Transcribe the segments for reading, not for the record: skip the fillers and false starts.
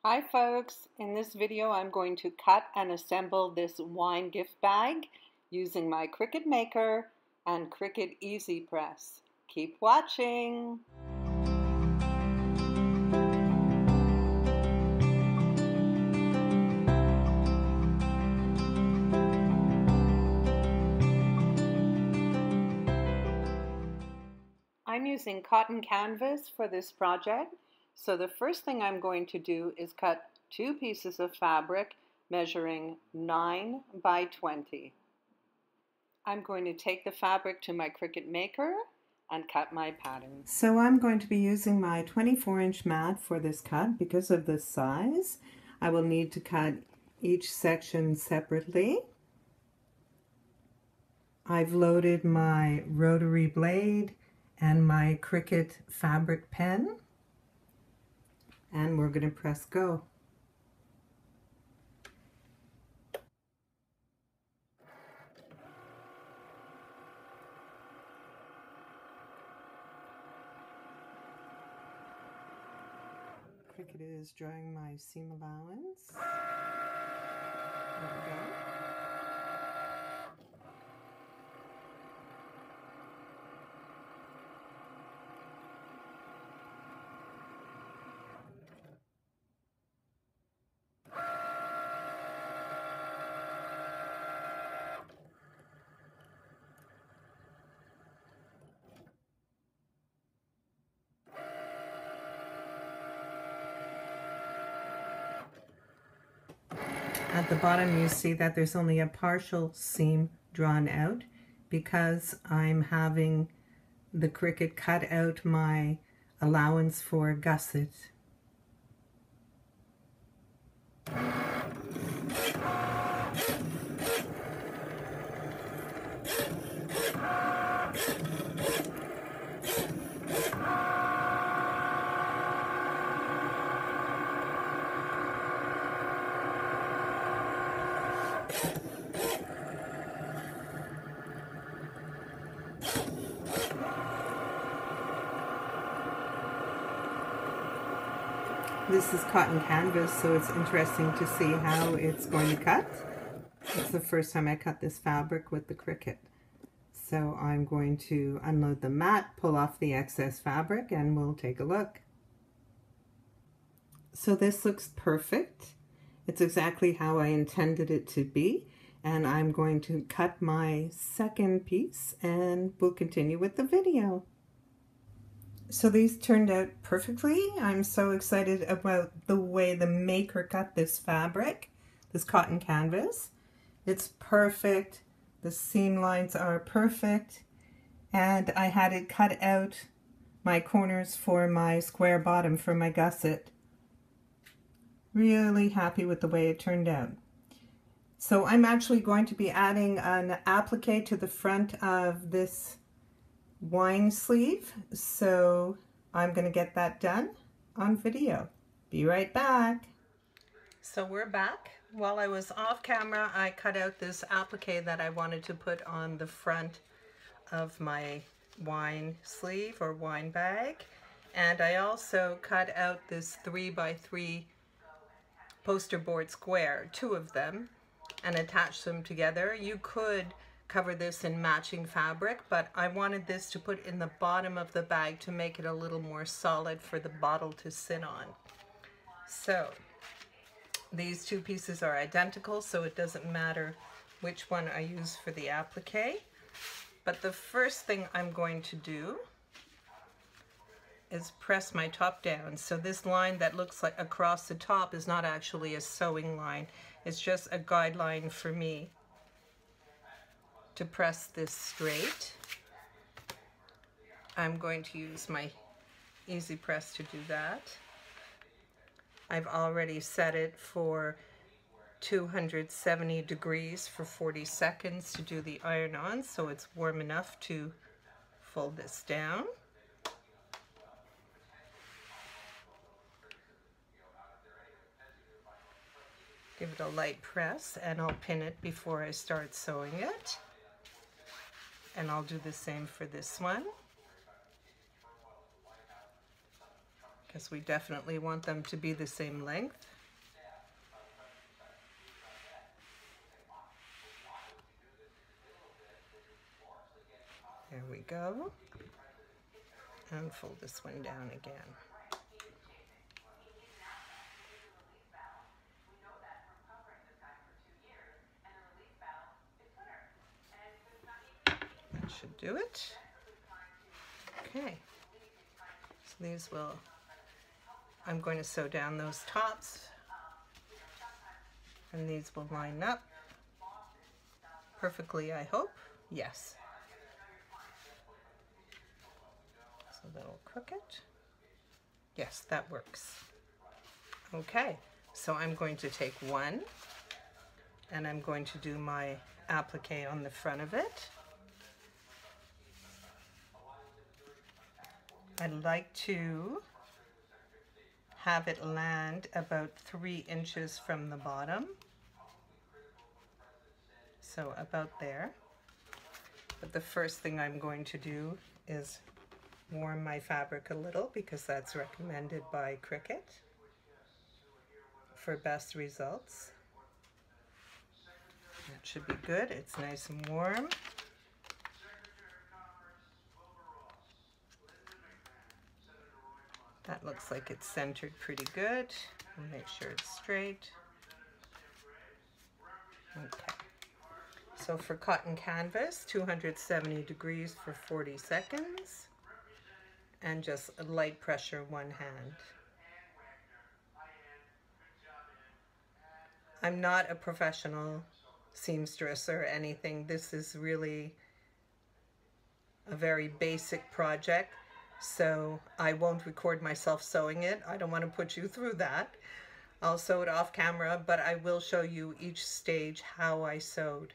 Hi folks, in this video I'm going to cut and assemble this wine gift bag using my Cricut Maker and Cricut EasyPress. Keep watching! I'm using cotton canvas for this project, so the first thing I'm going to do is cut two pieces of fabric measuring 9 by 20. I'm going to take the fabric to my Cricut Maker and cut my pattern. So I'm going to be using my 24-inch mat for this cut because of the size. I will need to cut each section separately. I've loaded my rotary blade and my Cricut fabric pen, and we're going to press go. Cricut is drawing my seam allowance. There we go. At the bottom you see that there's only a partial seam drawn out because I'm having the Cricut cut out my allowance for gusset. This is cotton canvas, so it's interesting to see how it's going to cut. It's the first time I cut this fabric with the Cricut. So I'm going to unload the mat, pull off the excess fabric, and we'll take a look. So this looks perfect. It's exactly how I intended it to be. And I'm going to cut my second piece and we'll continue with the video. So these turned out perfectly. I'm so excited about the way the maker cut this fabric, this cotton canvas. It's perfect. The seam lines are perfect. And I had it cut out my corners for my square bottom for my gusset. Really happy with the way it turned out. So I'm actually going to be adding an applique to the front of this wine sleeve, so I'm going to get that done on video. Be right back. So we're back. While I was off camera, I cut out this applique that I wanted to put on the front of my wine sleeve or wine bag, and I also cut out this 3x3 poster board square, two of them, and attach them together. You could cover this in matching fabric, but I wanted this to put in the bottom of the bag to make it a little more solid for the bottle to sit on. So these two pieces are identical, so it doesn't matter which one I use for the applique. But the first thing I'm going to do is press my top down. So this line that looks like across the top is not actually a sewing line. It's just a guideline for me to press this straight. I'm going to use my EasyPress to do that. I've already set it for 270 degrees for 40 seconds to do the iron on, so it's warm enough to fold this down. Give it a light press and I'll pin it before I start sewing it. And I'll do the same for this one. because we definitely want them to be the same length. There we go. And fold this one down again. That should do it. Okay. So these will, I'm going to sew down those tops, and these will line up perfectly, I hope. Yes. So that'll crook it. Yes, that works. Okay, so I'm going to take one, and I'm going to do my applique on the front of it. I'd like to have it land about 3 inches from the bottom. So about there. But the first thing I'm going to do is warm my fabric a little, because that's recommended by Cricut for best results. That should be good. It's nice and warm. That looks like it's centered pretty good. I'll make sure it's straight. Okay. So for cotton canvas, 270 degrees for 40 seconds, and just a light pressure, one hand. I'm not a professional seamstress or anything. This is really a very basic project, so I won't record myself sewing it. I don't want to put you through that. I'll sew it off camera, but I will show you each stage how I sewed,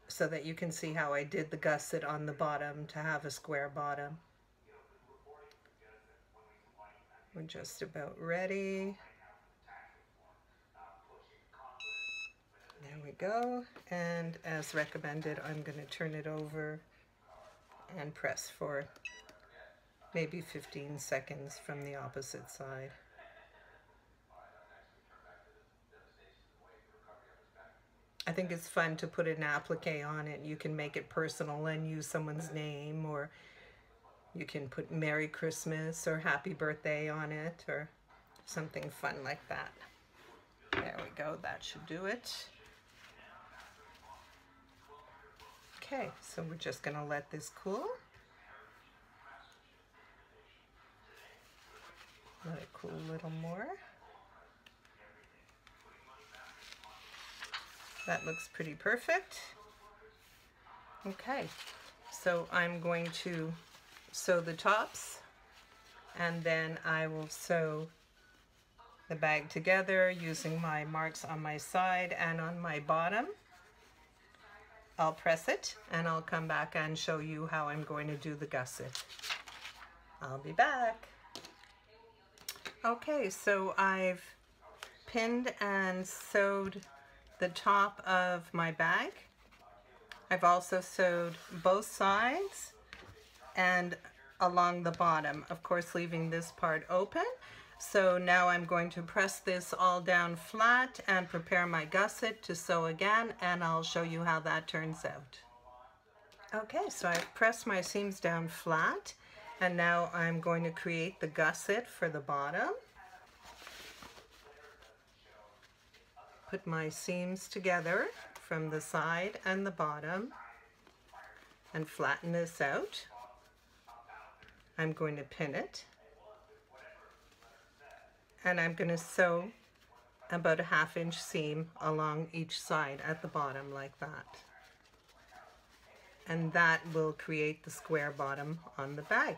so that you can see how I did the gusset on the bottom to have a square bottom. We're just about ready. There we go. And as recommended, I'm going to turn it over and press for maybe 15 seconds from the opposite side. I think it's fun to put an applique on it. You can make it personal and use someone's name, or you can put Merry Christmas or Happy Birthday on it, or something fun like that. There we go, that should do it. Okay, so we're just gonna let this cool. Let it cool a little more. That looks pretty perfect. Okay, so I'm going to sew the tops, and then I will sew the bag together using my marks on my side and on my bottom. I'll press it, and I'll come back and show you how I'm going to do the gusset. I'll be back. Okay, so I've pinned and sewed the top of my bag. I've also sewed both sides and along the bottom, of course leaving this part open. So now I'm going to press this all down flat and prepare my gusset to sew again, and I'll show you how that turns out. Okay, so I've pressed my seams down flat, and now I'm going to create the gusset for the bottom. Put my seams together from the side and the bottom and flatten this out. I'm going to pin it, and I'm going to sew about a 1/2 inch seam along each side at the bottom like that. And that will create the square bottom on the bag.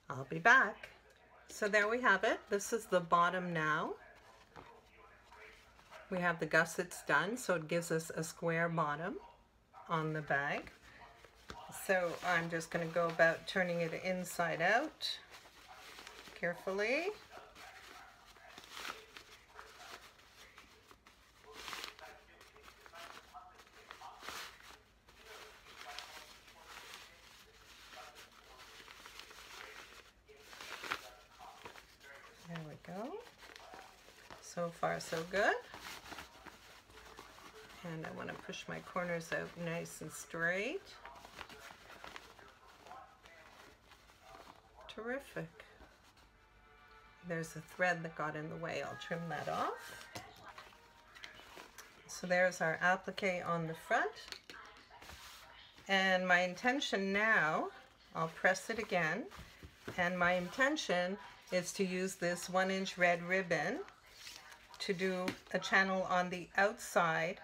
I'll be back. So there we have it. This is the bottom now. We have the gussets done, so it gives us a square bottom on the bag. So I'm just going to go about turning it inside out carefully. we go. So far so good. And I want to push my corners out nice and straight. Terrific. There's a thread that got in the way. I'll trim that off. So there's our applique on the front. And my intention now, I'll press it again, and my intention is to use this 1-inch red ribbon to do a channel on the outside,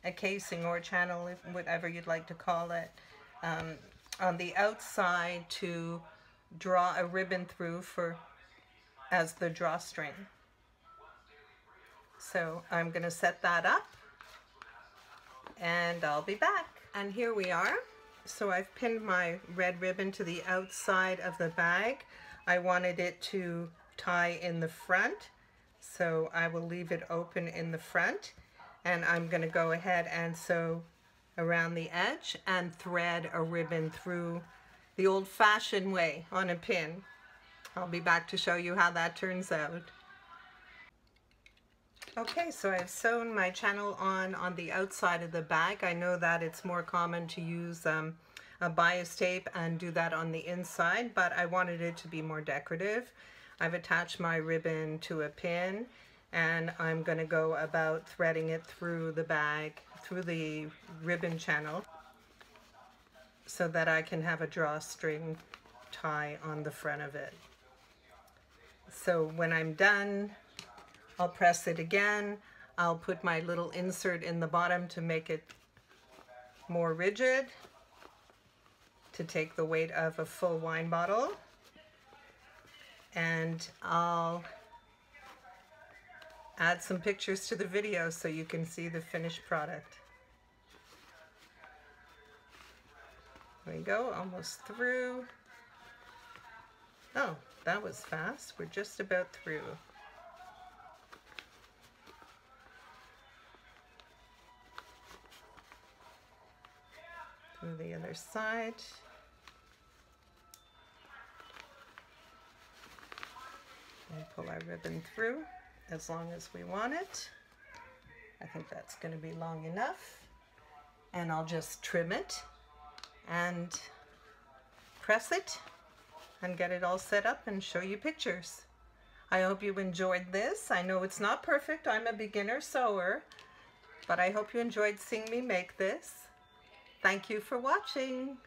a casing or channel, whatever you'd like to call it, on the outside to draw a ribbon through as the drawstring. So I'm going to set that up and I'll be back. And here we are. So I've pinned my red ribbon to the outside of the bag. I wanted it to tie in the front, so I will leave it open in the front, and I'm going to go ahead and sew around the edge and thread a ribbon through the old-fashioned way on a pin. I'll be back to show you how that turns out. Okay, so I've sewn my channel on the outside of the bag. I know that it's more common to use a bias tape and do that on the inside, but I wanted it to be more decorative. I've attached my ribbon to a pin, and I'm going to go about threading it through the bag, through the ribbon channel, so that I can have a drawstring tie on the front of it. So when I'm done, I'll press it again. I'll put my little insert in the bottom to make it more rigid, to take the weight of a full wine bottle. And I'll add some pictures to the video so you can see the finished product. There we go, almost through. Oh, that was fast. We're just about through. Through the other side. And pull our ribbon through as long as we want it. I think that's going to be long enough. And I'll just trim it and press it and get it all set up and show you pictures. I hope you enjoyed this. I know it's not perfect. I'm a beginner sewer, but I hope you enjoyed seeing me make this. Thank you for watching.